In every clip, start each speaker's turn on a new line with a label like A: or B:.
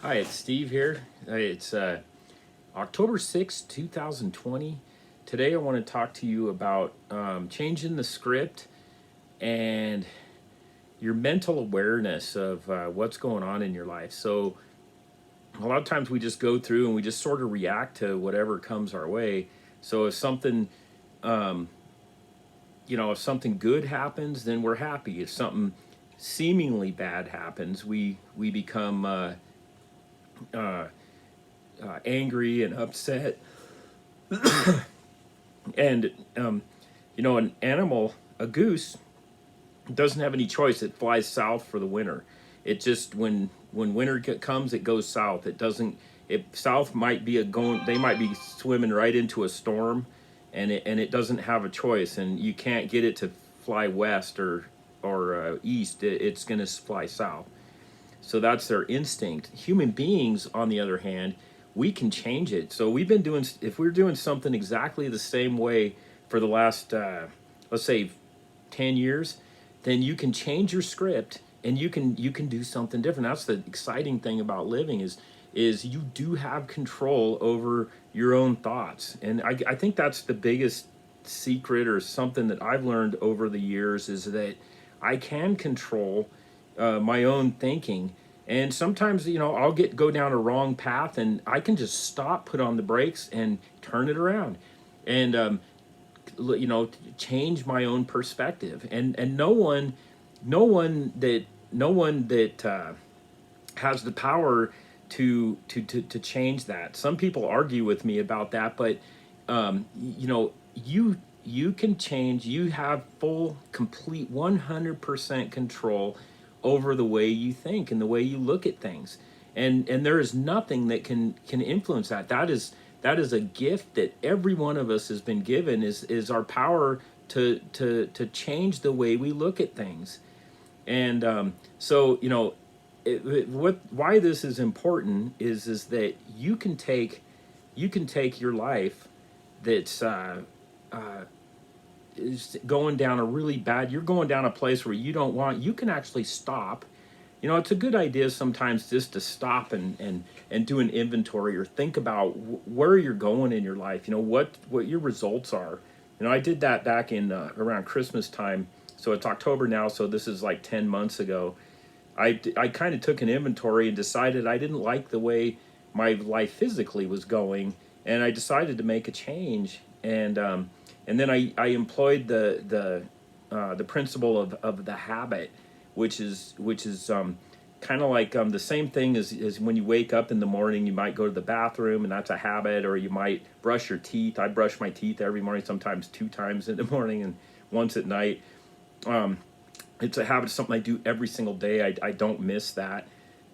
A: Hi, it's Steve here. It's October 6th, 2020. Today, I want to talk to you about changing the script and your mental awareness of what's going on in your life. So, a lot of times we just go through and we just sort of react to whatever comes our way. So, um, if something good happens, then we're happy. If something seemingly bad happens, we become uh, angry and upset. And an animal, a goose, doesn't have any choice. It flies south for the winter. It just when winter comes, it goes south. It doesn't. It south might be a going. They might be swimming right into a storm, and it doesn't have a choice. And you can't get it to fly west or east. It's going to fly south. So that's their instinct. Human beings, on the other hand, we can change it. So we've been doing, if we're doing something exactly the same way for the last, let's say, 10 years, then you can change your script and you can do something different. That's the exciting thing about living is you do have control over your own thoughts. And I think that's the biggest secret or something that I've learned over the years is that I can control my own thinking. And sometimes, I'll go down a wrong path, and I can just stop, put on the brakes, and turn it around, and change my own perspective. And no one that has the power to change that. Some people argue with me about that, but you can change. You have full, complete, 100% control over the way you think and the way you look at things. And there is nothing that can influence that. That is a gift that every one of us has been given. Is our power to change the way we look at things. And so what why this is important is that you can take your life that's is going down a really bad, you're going down a place where you don't want, you can actually stop. It's a good idea sometimes just to stop and do an inventory or think about where you're going in your life, what your results are. I did that back in around Christmas time. So it's October now, so this is like 10 months ago. I kind of took an inventory and decided I didn't like the way my life physically was going, and I decided to make a change. And then I employed the principle of the habit, which is kind of like the same thing as when you wake up in the morning. You might go to the bathroom, and that's a habit, or you might brush your teeth. I brush my teeth every morning, sometimes two times in the morning and once at night. Um, it's a habit, something I do every single day. I don't miss that.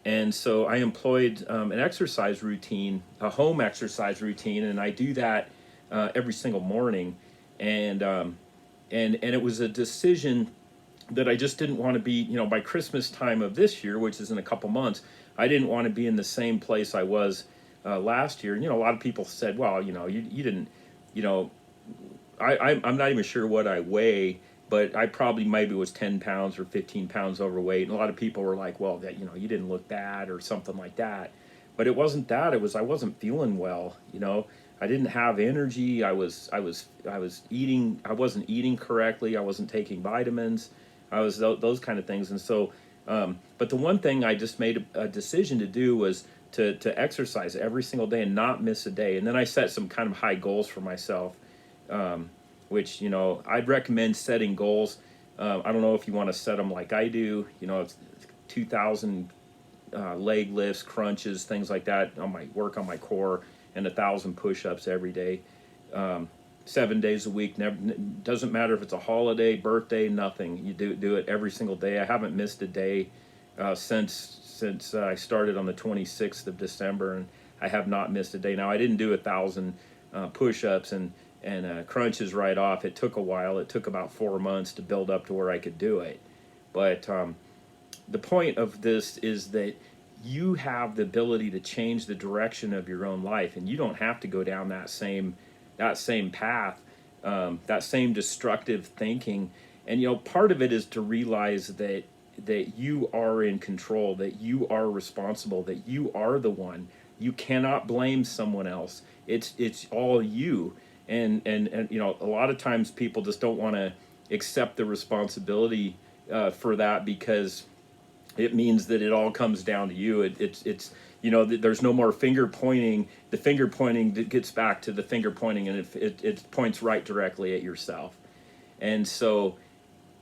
A: And so I employed an exercise routine, a home exercise routine, and I do that every single morning. And and it was a decision that I just didn't want to be, by Christmas time of this year, which is in a couple months. I didn't want to be in the same place I was last year. And a lot of people said, well, you didn't, you know, I'm not even sure what I weigh, but I probably maybe was 10 pounds or 15 pounds overweight. And a lot of people were like, well, that, you didn't look bad or something like that. But it wasn't that. It was, I wasn't feeling well. I didn't have energy. I was eating, I wasn't eating correctly. I wasn't taking vitamins. I was those kind of things. And so, but the one thing I just made a decision to do was to exercise every single day and not miss a day. And then I set some kind of high goals for myself, um, which I'd recommend setting goals. I don't know if you want to set them like I do. It's 2,000 leg lifts, crunches, things like that. On my work on my core, and 1,000 push-ups every day, 7 days a week. Never, doesn't matter if it's a holiday, birthday, nothing. You do it every single day. I haven't missed a day since I started on the 26th of December, and I have not missed a day. Now I didn't do 1,000 push-ups and crunches right off. It took a while. It took about 4 months to build up to where I could do it. But the point of this is that you have the ability to change the direction of your own life, and you don't have to go down that same path, that same destructive thinking. And part of it is to realize that that you are in control, that you are responsible, that you are the one. You cannot blame someone else. It's all you. And you know, a lot of times people just don't want to accept the responsibility for that, because it means that it all comes down to you. It's you know, there's no more finger pointing. The finger pointing that gets back to the finger pointing, and it points right directly at yourself. And so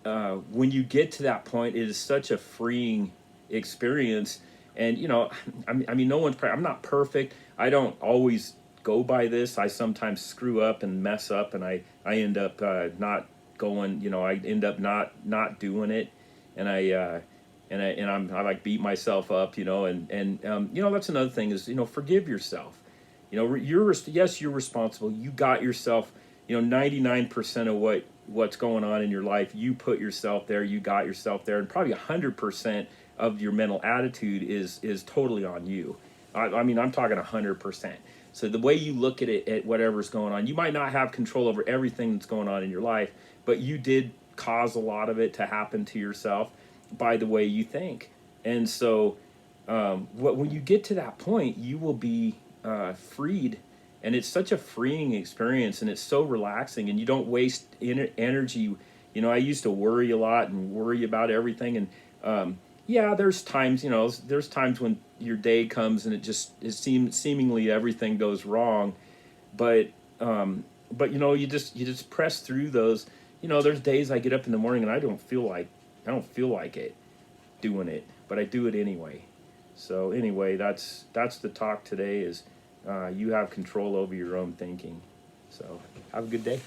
A: when you get to that point, it is such a freeing experience. And you know, I mean, no one's. I'm not perfect. I don't always go by this. I sometimes screw up and mess up, and I end up not going. You know, I end up not doing it, and I like beat myself up. You know, and you know, that's another thing is, you know, forgive yourself. You know, yes, you're responsible. You got yourself. You know, 99% of what's going on in your life, you put yourself there, you got yourself there, and probably 100% of your mental attitude is totally on you. I mean, I'm talking 100%. So the way you look at it, at whatever's going on, you might not have control over everything that's going on in your life, but you did cause a lot of it to happen to yourself by the way you think. And so when you get to that point, you will be freed, and it's such a freeing experience, and it's so relaxing, and you don't waste energy. You know, I used to worry a lot and worry about everything, and yeah, there's times, you know, there's times when your day comes and it seems seemingly everything goes wrong, but you know, you just press through those. You know, there's days I get up in the morning and I don't feel like it doing it, but I do it anyway. So anyway, that's the talk today. Is you have control over your own thinking. So have a good day.